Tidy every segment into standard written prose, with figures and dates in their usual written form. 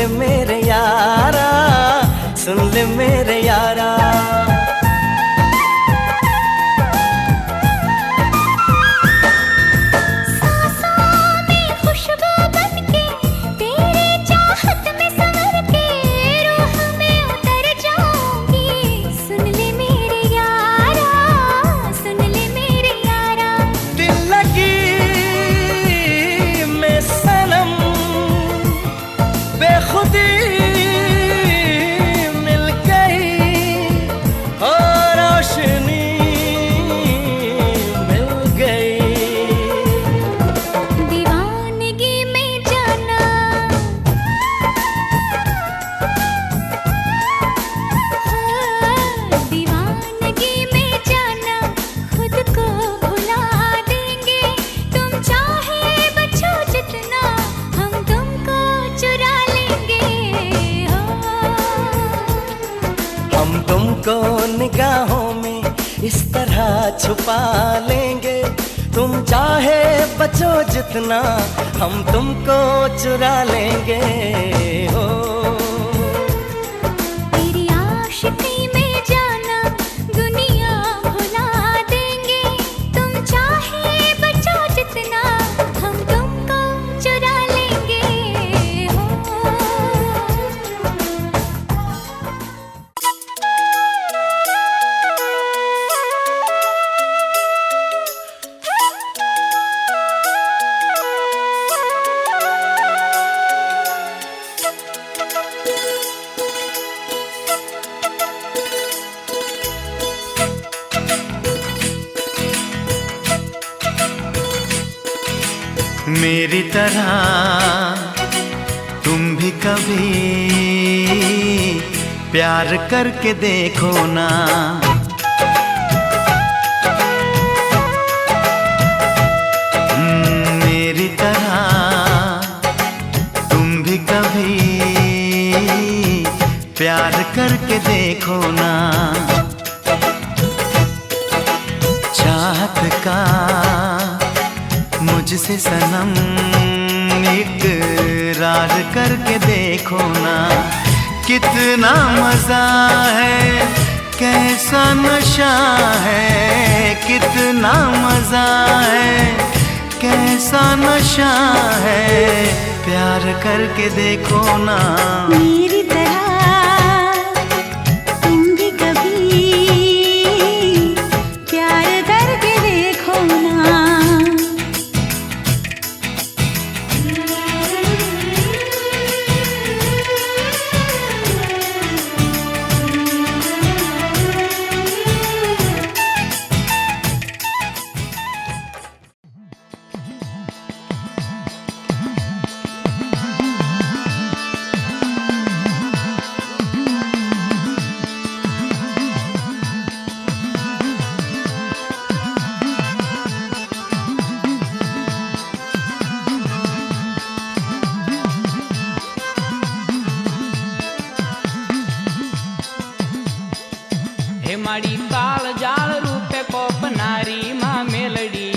ले मेरे यारा, सुन ले मेरे यारा। तुमको निगाहों में इस तरह छुपा लेंगे, तुम चाहे बचो जितना हम तुमको चुरा लेंगे। हो तेरी आशिकी में जाना दुनिया भुला देंगे, तुम चाहे बचो जितना हम तुमको चुरा लेंगे। मेरी तरह तुम भी कभी प्यार करके देखो ना, मेरी तरह तुम भी कभी प्यार करके देखो ना। चाहत का मुझसे सनम इकरार करके देखो ना, कितना मजा है, कैसा नशा है, कितना मजा है, कैसा नशा है, प्यार करके देखो ना। मेरी तरह तुम भी कभी प्यार करके देखो ना। माड़ी काल जाल रूपे कोपनारी माँ मेलडी,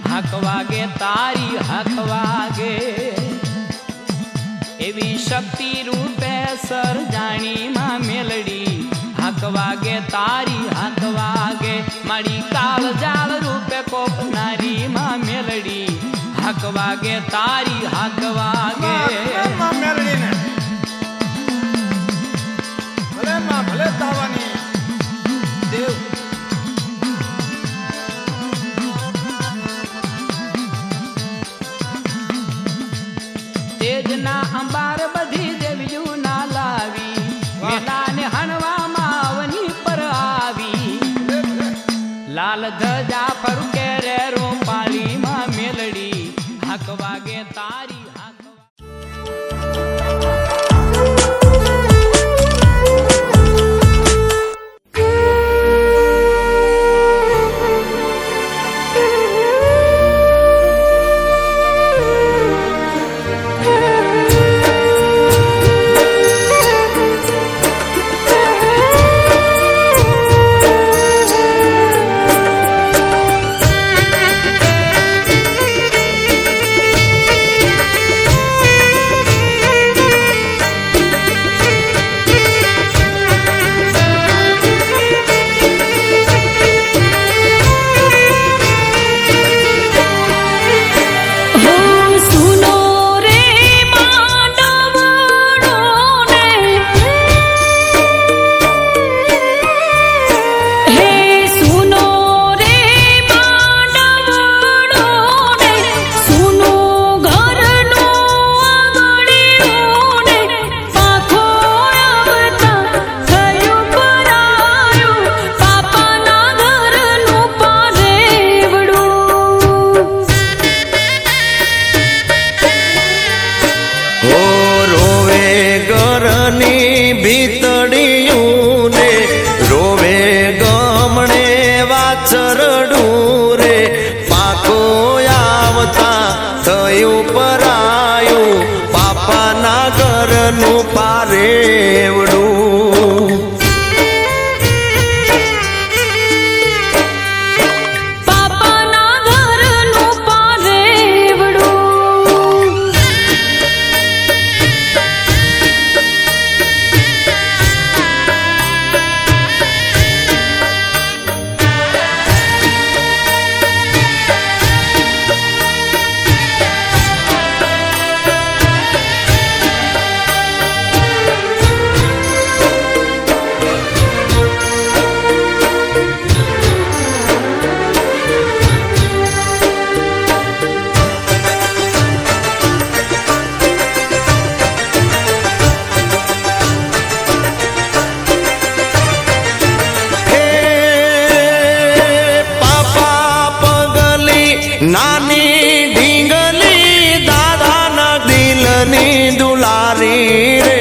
हक वागे तारी हक वागे, एवी शक्ति रूपे सर जानी माँ मेलडी, हक वागे तारी हक वागे। माड़ी काल जाल रूपे कोपनारी माँ मेलडी, हक वागे तारी हक वागे। माँ मेलडी ने भले माँ भले तावानी देव तेजना अंबार बधी देवियू ना लावी, मेला ने हणवा मावनी पर आवी, लाल ध्वजा फरुके रे रोपाली माँ मेलडी, हक वागे तारी हक નાની ઢીંગલી દાદાના દિલની દુલારી રે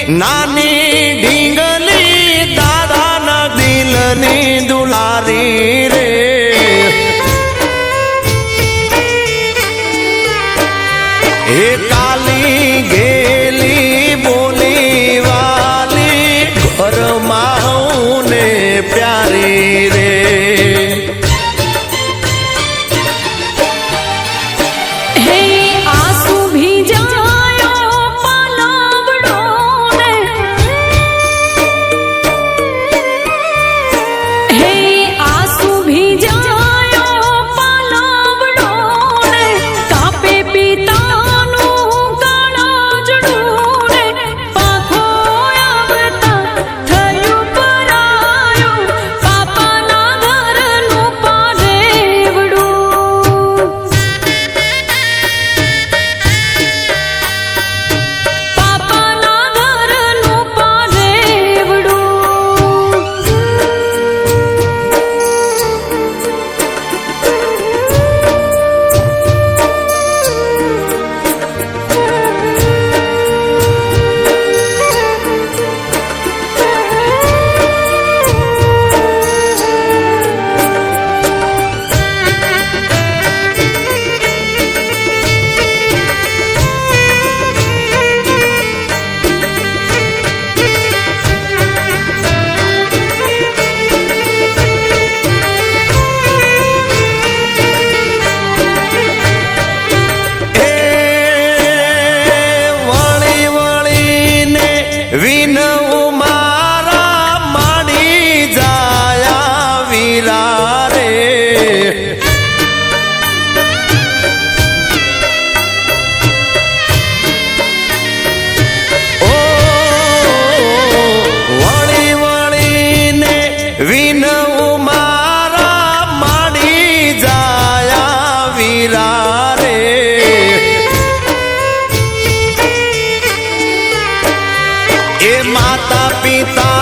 નાની ઢીંગલી દાદાના દિલની દુલારી રે એ કાલી ગેલી બોલી વાલી ઘરમાં ને પ્યારી રે હે આંસુ ભીજાયો પાલવડો ને હે આંસુ ભીજાયો પાલવડો ને કાપે પિતાનું કાળજડું ને પાખો આવતા થયું પરાયું પાપાના ઘરનું પારેવડું પાપાના ઘરનું પારેવડું વળી વળીને વિનવું મારા માડી જાયા વીરા રે ઓ વળી વળીને વિનવું મારા માડી જાયા વીરા રે એ માતા પિતા